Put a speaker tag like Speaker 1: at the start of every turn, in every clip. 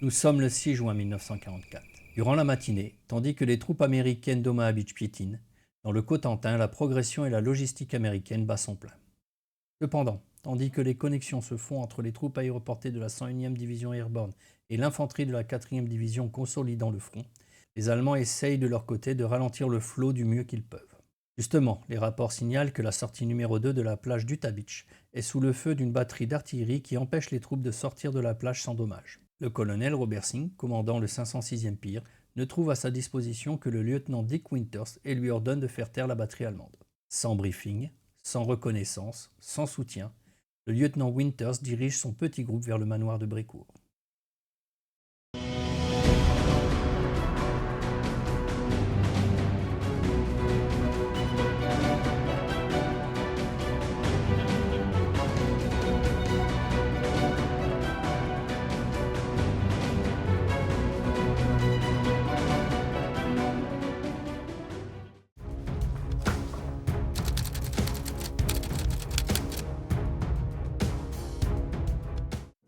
Speaker 1: Nous sommes le 6 juin 1944. Durant la matinée, tandis que les troupes américaines d'Omaha Beach piétinent, dans le Cotentin, la progression et la logistique américaine bat son plein. Cependant, tandis que les connexions se font entre les troupes aéroportées de la 101e division airborne et l'infanterie de la 4e division consolidant le front, les Allemands essayent de leur côté de ralentir le flot du mieux qu'ils peuvent. Justement, les rapports signalent que la sortie numéro 2 de la plage d'Utah Beach est sous le feu d'une batterie d'artillerie qui empêche les troupes de sortir de la plage sans dommage. Le colonel Robert Singh, commandant le 506e Pear, ne trouve à sa disposition que le lieutenant Dick Winters et lui ordonne de faire taire la batterie allemande. Sans briefing, sans reconnaissance, sans soutien, le lieutenant Winters dirige son petit groupe vers le manoir de Brécourt.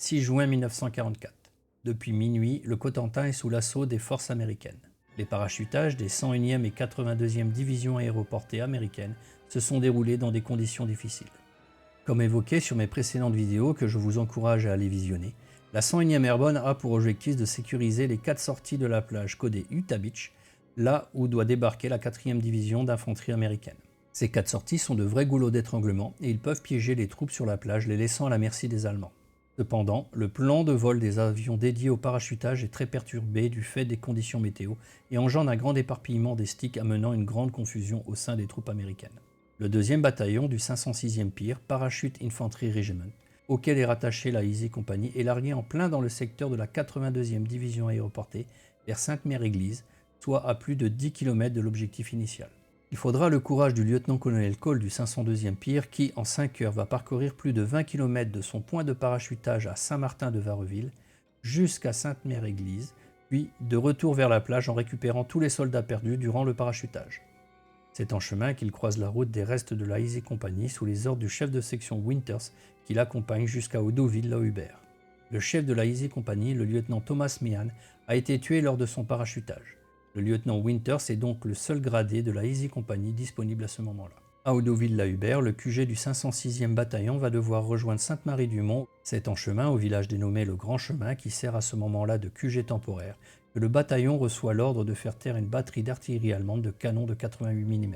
Speaker 1: « 6 juin 1944. Depuis minuit, le Cotentin est sous l'assaut des forces américaines. Les parachutages des 101e et 82e divisions aéroportées américaines se sont déroulés dans des conditions difficiles. Comme évoqué sur mes précédentes vidéos que je vous encourage à aller visionner, la 101e Airborne a pour objectif de sécuriser les 4 sorties de la plage codée Utah Beach, là où doit débarquer la 4e division d'infanterie américaine. Ces 4 sorties sont de vrais goulots d'étranglement et ils peuvent piéger les troupes sur la plage, les laissant à la merci des Allemands. Cependant, le plan de vol des avions dédiés au parachutage est très perturbé du fait des conditions météo et engendre un grand éparpillement des sticks amenant une grande confusion au sein des troupes américaines. Le 2e bataillon du 506e Pear, Parachute Infantry Regiment, auquel est rattachée la Easy Company, est largué en plein dans le secteur de la 82e division aéroportée vers Sainte-Mère-Église, soit à plus de 10 km de l'objectif initial. Il faudra le courage du lieutenant-colonel Cole du 502e Pear qui, en 5 heures, va parcourir plus de 20 km de son point de parachutage à Saint-Martin-de-Vareville jusqu'à Sainte-Mère-Église, puis de retour vers la plage en récupérant tous les soldats perdus durant le parachutage. C'est en chemin qu'il croise la route des restes de la Easy Company sous les ordres du chef de section Winters qui l'accompagne jusqu'à Odeauville-la-Hubert. Le chef de la Easy Company, le lieutenant Thomas Meehan, a été tué lors de son parachutage. Le lieutenant Winters est donc le seul gradé de la Easy Company disponible à ce moment-là. À Odeauville-la-Hubert, le QG du 506e bataillon va devoir rejoindre Sainte-Marie-du-Mont. C'est en chemin au village dénommé le Grand Chemin, qui sert à ce moment-là de QG temporaire, que le bataillon reçoit l'ordre de faire taire une batterie d'artillerie allemande de canons de 88 mm.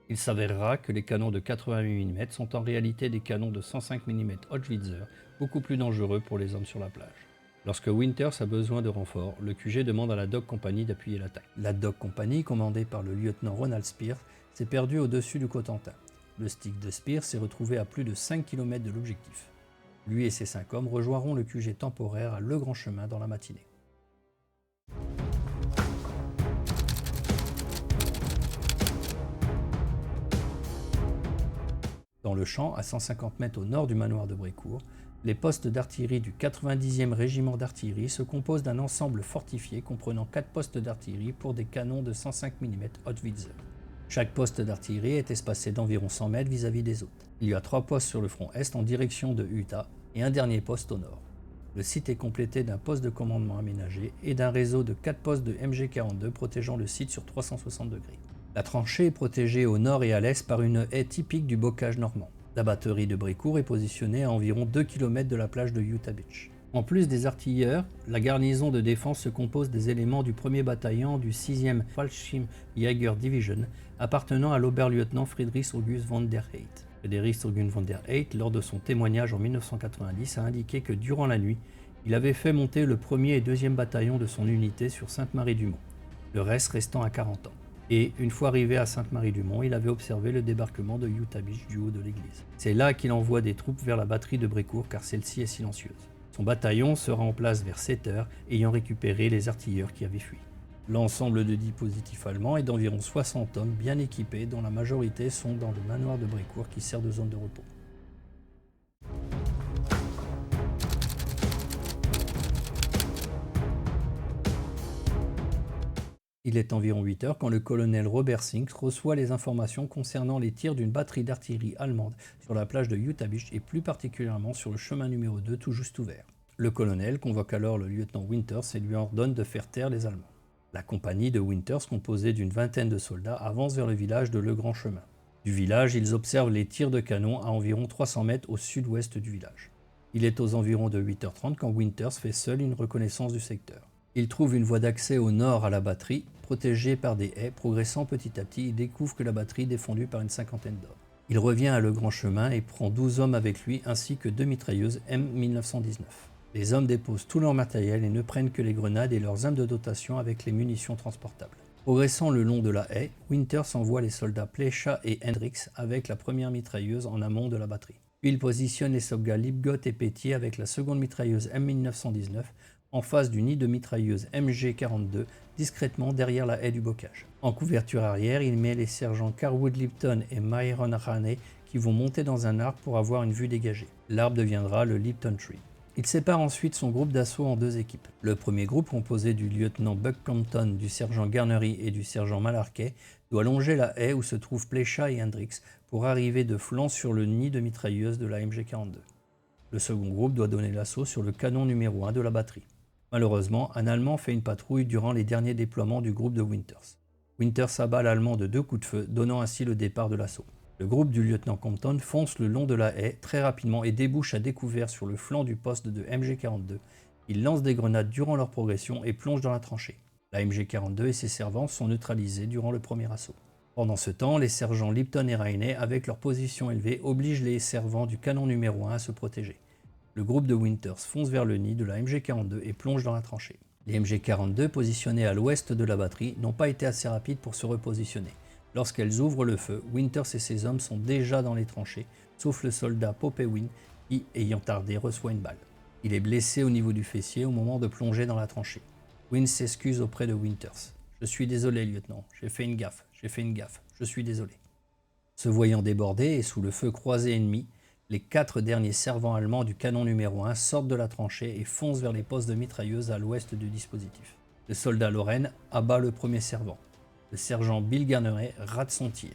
Speaker 1: Il s'avérera que les canons de 88 mm sont en réalité des canons de 105 mm Howitzer, beaucoup plus dangereux pour les hommes sur la plage. Lorsque Winters a besoin de renfort, le QG demande à la Dog Company d'appuyer l'attaque. La Dog Company, commandée par le lieutenant Ronald Spears, s'est perdue au-dessus du Cotentin. Le stick de Spears s'est retrouvé à plus de 5 km de l'objectif. Lui et ses 5 hommes rejoindront le QG temporaire à Le Grand Chemin dans la matinée. Dans le champ, à 150 mètres au nord du manoir de Brécourt, les postes d'artillerie du 90e régiment d'artillerie se composent d'un ensemble fortifié comprenant 4 postes d'artillerie pour des canons de 105 mm Howitzer. Chaque poste d'artillerie est espacé d'environ 100 mètres vis-à-vis des autres. Il y a 3 postes sur le front est en direction de Utah et un dernier poste au nord. Le site est complété d'un poste de commandement aménagé et d'un réseau de 4 postes de MG42 protégeant le site sur 360 degrés. La tranchée est protégée au nord et à l'est par une haie typique du bocage normand. La batterie de Brécourt est positionnée à environ 2 km de la plage de Utah Beach. En plus des artilleurs, la garnison de défense se compose des éléments du 1er bataillon du 6e Fallschirmjäger Division appartenant à l'Oberlieutenant Friedrich August von der Heydt. Friedrich August von der Heydt, lors de son témoignage en 1990, a indiqué que durant la nuit, il avait fait monter le 1er et 2e bataillon de son unité sur Sainte-Marie-du-Mont, le reste restant à 40 ans. Et, une fois arrivé à Sainte-Marie-du-Mont, il avait observé le débarquement de Utah Beach du haut de l'église. C'est là qu'il envoie des troupes vers la batterie de Brécourt car celle-ci est silencieuse. Son bataillon sera en place vers 7 heures, ayant récupéré les artilleurs qui avaient fui. L'ensemble de dispositifs allemands est d'environ 60 hommes bien équipés, dont la majorité sont dans le manoir de Brécourt qui sert de zone de repos. Il est environ 8 heures quand le colonel Robert Singh reçoit les informations concernant les tirs d'une batterie d'artillerie allemande sur la plage de Utah Beach et plus particulièrement sur le chemin numéro 2 tout juste ouvert. Le colonel convoque alors le lieutenant Winters et lui ordonne de faire taire les Allemands. La compagnie de Winters, composée d'une vingtaine de soldats, avance vers le village de Le Grand Chemin. Du village, ils observent les tirs de canon à environ 300 mètres au sud-ouest du village. Il est aux environs de 8h30 quand Winters fait seul une reconnaissance du secteur. Il trouve une voie d'accès au nord à la batterie, protégée par des haies. Progressant petit à petit, il découvre que la batterie est défendue par une cinquantaine d'hommes. Il revient à Le Grand Chemin et prend 12 hommes avec lui ainsi que 2 mitrailleuses M1919. Les hommes déposent tout leur matériel et ne prennent que les grenades et leurs armes de dotation avec les munitions transportables. Progressant le long de la haie, Winters envoie les soldats Plecha et Hendricks avec la première mitrailleuse en amont de la batterie. Puis il positionne les soldats Lipgott et Pétier avec la seconde mitrailleuse M1919 en face du nid de mitrailleuse MG42 discrètement derrière la haie du bocage. En couverture arrière, il met les sergents Carwood Lipton et Myron Raney qui vont monter dans un arbre pour avoir une vue dégagée. L'arbre deviendra le Lipton Tree. Il sépare ensuite son groupe d'assaut en 2 équipes. Le premier groupe, composé du lieutenant Buck Compton, du sergent Garnery et du sergent Malarkey, doit longer la haie où se trouvent Plecha et Hendricks pour arriver de flanc sur le nid de mitrailleuse de la MG42. Le second groupe doit donner l'assaut sur le canon numéro 1 de la batterie. Malheureusement, un Allemand fait une patrouille durant les derniers déploiements du groupe de Winters. Winters abat l'Allemand de 2 coups de feu, donnant ainsi le départ de l'assaut. Le groupe du lieutenant Compton fonce le long de la haie très rapidement et débouche à découvert sur le flanc du poste de MG42. Ils lancent des grenades durant leur progression et plongent dans la tranchée. La MG42 et ses servants sont neutralisés durant le premier assaut. Pendant ce temps, les sergents Lipton et Rainey, avec leur position élevée, obligent les servants du canon numéro 1 à se protéger. Le groupe de Winters fonce vers le nid de la MG42 et plonge dans la tranchée. Les MG42, positionnés à l'ouest de la batterie, n'ont pas été assez rapides pour se repositionner. Lorsqu'elles ouvrent le feu, Winters et ses hommes sont déjà dans les tranchées, sauf le soldat Popewin qui, ayant tardé, reçoit une balle. Il est blessé au niveau du fessier au moment de plonger dans la tranchée. Win s'excuse auprès de Winters. « Je suis désolé, lieutenant, j'ai fait une gaffe, je suis désolé. » Se voyant débordé et sous le feu croisé ennemi, les 4 derniers servants allemands du canon numéro 1 sortent de la tranchée et foncent vers les postes de mitrailleuses à l'ouest du dispositif. Le soldat Lorraine abat le premier servant. Le sergent Bill Garnery rate son tir.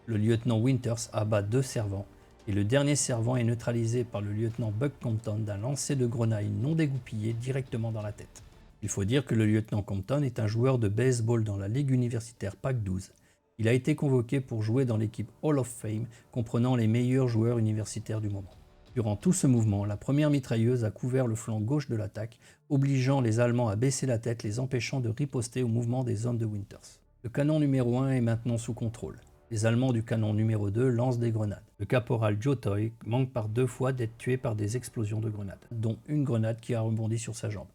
Speaker 1: Le lieutenant Winters abat 2 servants et le dernier servant est neutralisé par le lieutenant Buck Compton d'un lancer de grenaille non dégoupillé directement dans la tête. Il faut dire que le lieutenant Compton est un joueur de baseball dans la Ligue universitaire PAC-12. Il a été convoqué pour jouer dans l'équipe Hall of Fame comprenant les meilleurs joueurs universitaires du moment. Durant tout ce mouvement, la première mitrailleuse a couvert le flanc gauche de l'attaque, obligeant les Allemands à baisser la tête, les empêchant de riposter au mouvement des hommes de Winters. Le canon numéro 1 est maintenant sous contrôle. Les Allemands du canon numéro 2 lancent des grenades. Le caporal Joe Toy manque par 2 fois d'être tué par des explosions de grenades, dont une grenade qui a rebondi sur sa jambe.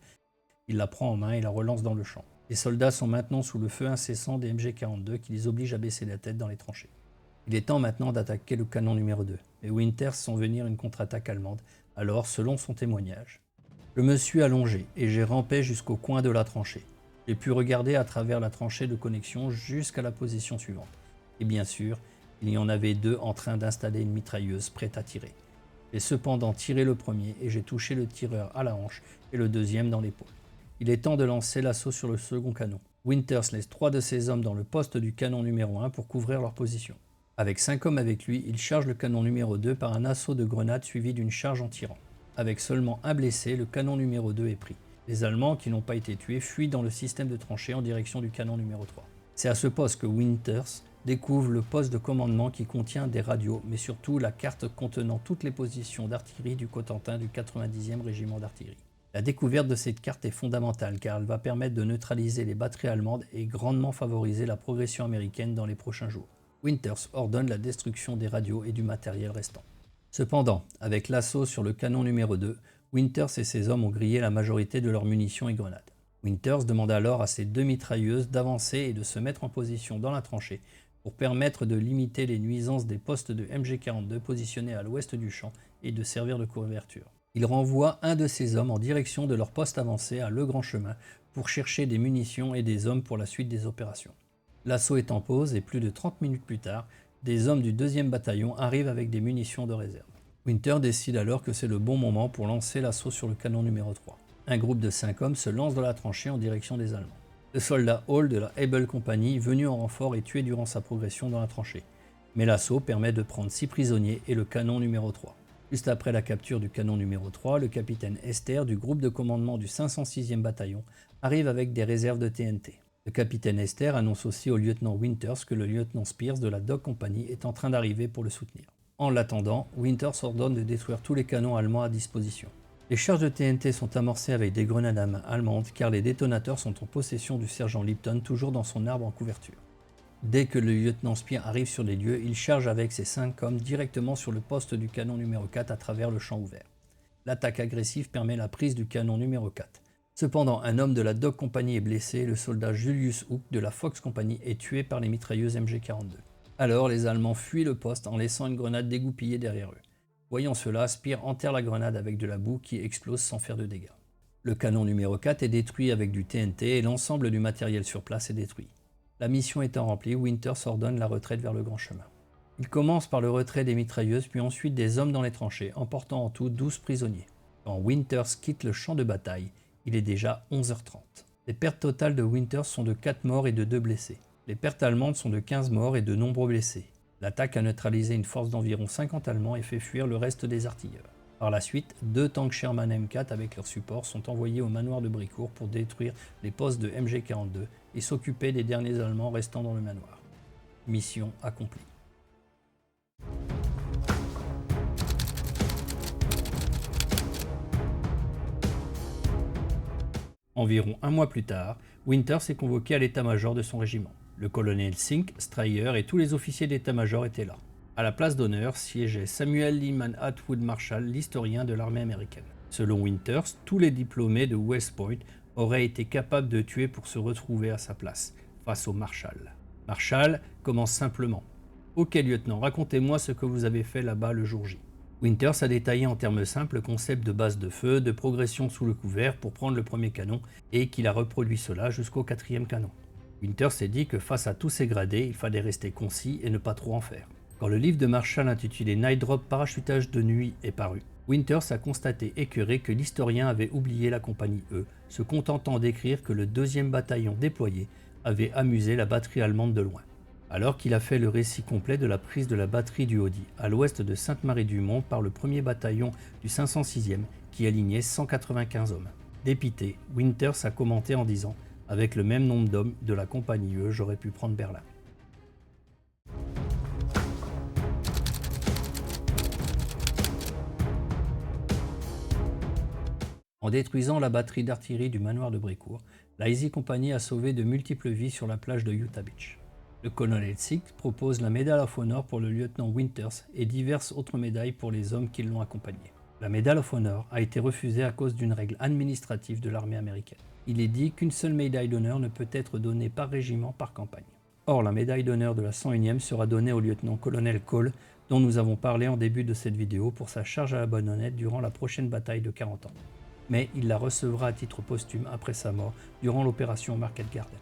Speaker 1: Il la prend en main et la relance dans le champ. Les soldats sont maintenant sous le feu incessant des MG42 qui les obligent à baisser la tête dans les tranchées. Il est temps maintenant d'attaquer le canon numéro 2. Les Winters sont venir une contre-attaque allemande. Alors, selon son témoignage, « Je me suis allongé et j'ai rampé jusqu'au coin de la tranchée. J'ai pu regarder à travers la tranchée de connexion jusqu'à la position suivante. Et bien sûr, il y en avait 2 en train d'installer une mitrailleuse prête à tirer. J'ai cependant tiré le premier et j'ai touché le tireur à la hanche et le deuxième dans l'épaule. Il est temps de lancer l'assaut sur le second canon. Winters laisse 3 de ses hommes dans le poste du canon numéro 1 pour couvrir leur position. Avec 5 hommes avec lui, il charge le canon numéro 2 par un assaut de grenade suivi d'une charge en tirant. Avec seulement un blessé, le canon numéro 2 est pris. Les Allemands, qui n'ont pas été tués, fuient dans le système de tranchée en direction du canon numéro 3. C'est à ce poste que Winters découvre le poste de commandement qui contient des radios, mais surtout la carte contenant toutes les positions d'artillerie du Cotentin du 90e régiment d'artillerie. La découverte de cette carte est fondamentale car elle va permettre de neutraliser les batteries allemandes et grandement favoriser la progression américaine dans les prochains jours. Winters ordonne la destruction des radios et du matériel restant. Cependant, avec l'assaut sur le canon numéro 2, Winters et ses hommes ont grillé la majorité de leurs munitions et grenades. Winters demande alors à ses 2 mitrailleuses d'avancer et de se mettre en position dans la tranchée pour permettre de limiter les nuisances des postes de MG42 positionnés à l'ouest du champ et de servir de couverture. Il renvoie un de ses hommes en direction de leur poste avancé à Le Grand Chemin pour chercher des munitions et des hommes pour la suite des opérations. L'assaut est en pause et plus de 30 minutes plus tard, des hommes du 2e bataillon arrivent avec des munitions de réserve. Winter décide alors que c'est le bon moment pour lancer l'assaut sur le canon numéro 3. Un groupe de 5 hommes se lance dans la tranchée en direction des Allemands. Le soldat Hall de la Able Company, venu en renfort, est tué durant sa progression dans la tranchée. Mais l'assaut permet de prendre 6 prisonniers et le canon numéro 3. Juste après la capture du canon numéro 3, le capitaine Esther du groupe de commandement du 506e bataillon arrive avec des réserves de TNT. Le capitaine Esther annonce aussi au lieutenant Winters que le lieutenant Spears de la Dog Company est en train d'arriver pour le soutenir. En l'attendant, Winters ordonne de détruire tous les canons allemands à disposition. Les charges de TNT sont amorcées avec des grenades à main allemandes car les détonateurs sont en possession du sergent Lipton toujours dans son arbre en couverture. Dès que le lieutenant Spears arrive sur les lieux, il charge avec ses 5 hommes directement sur le poste du canon numéro 4 à travers le champ ouvert. L'attaque agressive permet la prise du canon numéro 4. Cependant, un homme de la Dog Company est blessé, le soldat Julius Hook de la Fox Company est tué par les mitrailleuses MG42. Alors, les Allemands fuient le poste en laissant une grenade dégoupillée derrière eux. Voyant cela, Spears enterre la grenade avec de la boue qui explose sans faire de dégâts. Le canon numéro 4 est détruit avec du TNT et l'ensemble du matériel sur place est détruit. La mission étant remplie, Winters ordonne la retraite vers le grand chemin. Il commence par le retrait des mitrailleuses, puis ensuite des hommes dans les tranchées, emportant en tout 12 prisonniers. Quand Winters quitte le champ de bataille, il est déjà 11h30. Les pertes totales de Winters sont de 4 morts et de 2 blessés. Les pertes allemandes sont de 15 morts et de nombreux blessés. L'attaque a neutralisé une force d'environ 50 Allemands et fait fuir le reste des artilleurs. Par la suite, 2 tanks Sherman M4 avec leur support sont envoyés au manoir de Bricourt pour détruire les postes de MG42 et s'occuper des derniers Allemands restant dans le manoir. Mission accomplie. Environ un mois plus tard, Winters est convoqué à l'état-major de son régiment. Le colonel Sink, Strayer et tous les officiers d'état-major étaient là. À la place d'honneur siégeait Samuel Lyman Atwood Marshall, l'historien de l'armée américaine. Selon Winters, tous les diplômés de West Point auraient été capables de tuer pour se retrouver à sa place, face au Marshall. Marshall commence simplement. « Ok lieutenant, racontez-moi ce que vous avez fait là-bas le jour J. » Winters a détaillé en termes simples le concept de base de feu, de progression sous le couvert pour prendre le premier canon et qu'il a reproduit cela jusqu'au 4e canon. Winters s'est dit que face à tous ces gradés, il fallait rester concis et ne pas trop en faire. Quand le livre de Marshall intitulé Night Drop Parachutage de nuit est paru, Winters a constaté écœuré que l'historien avait oublié la compagnie E, se contentant d'écrire que le 2e bataillon déployé avait amusé la batterie allemande de loin. Alors qu'il a fait le récit complet de la prise de la batterie du Haudy à l'ouest de Sainte-Marie-du-Mont par le 1er bataillon du 506e qui alignait 195 hommes. Dépité, Winters a commenté en disant « Avec le même nombre d'hommes de la compagnie E, j'aurais pu prendre Berlin ». En détruisant la batterie d'artillerie du manoir de Bricourt, la Easy Company a sauvé de multiples vies sur la plage de Utah Beach. Le colonel Sink propose la Medal of Honor pour le lieutenant Winters et diverses autres médailles pour les hommes qui l'ont accompagné. La Medal of Honor a été refusée à cause d'une règle administrative de l'armée américaine. Il est dit qu'une seule médaille d'honneur ne peut être donnée par régiment par campagne. Or, la médaille d'honneur de la 101e sera donnée au lieutenant-colonel Cole, dont nous avons parlé en début de cette vidéo pour sa charge à la baïonnette durant la prochaine bataille de 40 ans. Mais il la recevra à titre posthume après sa mort durant l'opération Market Garden.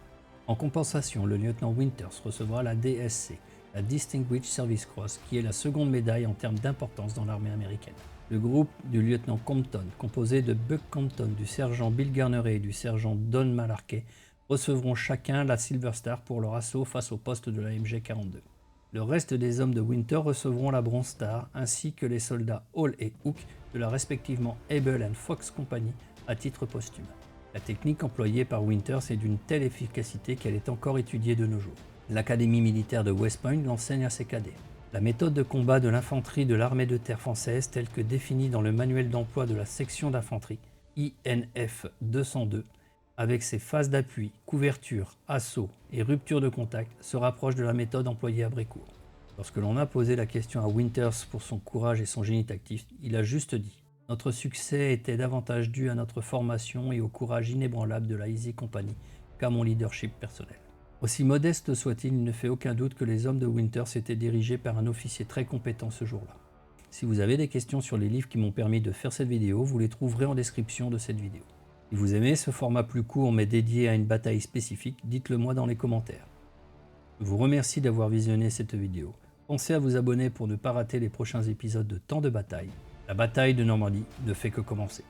Speaker 1: En compensation, le lieutenant Winters recevra la DSC, la Distinguished Service Cross, qui est la seconde médaille en termes d'importance dans l'armée américaine. Le groupe du lieutenant Compton, composé de Buck Compton, du sergent Bill Garneret et du sergent Don Malarkey, recevront chacun la Silver Star pour leur assaut face au poste de la MG42. Le reste des hommes de Winter recevront la Bronze Star, ainsi que les soldats Hall et Hook de la respectivement Able and Fox Company à titre posthume. La technique employée par Winters est d'une telle efficacité qu'elle est encore étudiée de nos jours. L'Académie militaire de West Point l'enseigne à ses cadets. La méthode de combat de l'infanterie de l'armée de terre française, telle que définie dans le manuel d'emploi de la section d'infanterie, INF 202, avec ses phases d'appui, couverture, assaut et rupture de contact, se rapproche de la méthode employée à Brécourt. Lorsque l'on a posé la question à Winters pour son courage et son génie tactique, il a juste dit « Notre succès était davantage dû à notre formation et au courage inébranlable de la Easy Company qu'à mon leadership personnel ». Aussi modeste soit-il, il ne fait aucun doute que les hommes de Winters étaient dirigés par un officier très compétent ce jour-là. Si vous avez des questions sur les livres qui m'ont permis de faire cette vidéo, vous les trouverez en description de cette vidéo. Si vous aimez ce format plus court mais dédié à une bataille spécifique, dites-le moi dans les commentaires. Je vous remercie d'avoir visionné cette vidéo. Pensez à vous abonner pour ne pas rater les prochains épisodes de Temps de bataille. La bataille de Normandie ne fait que commencer.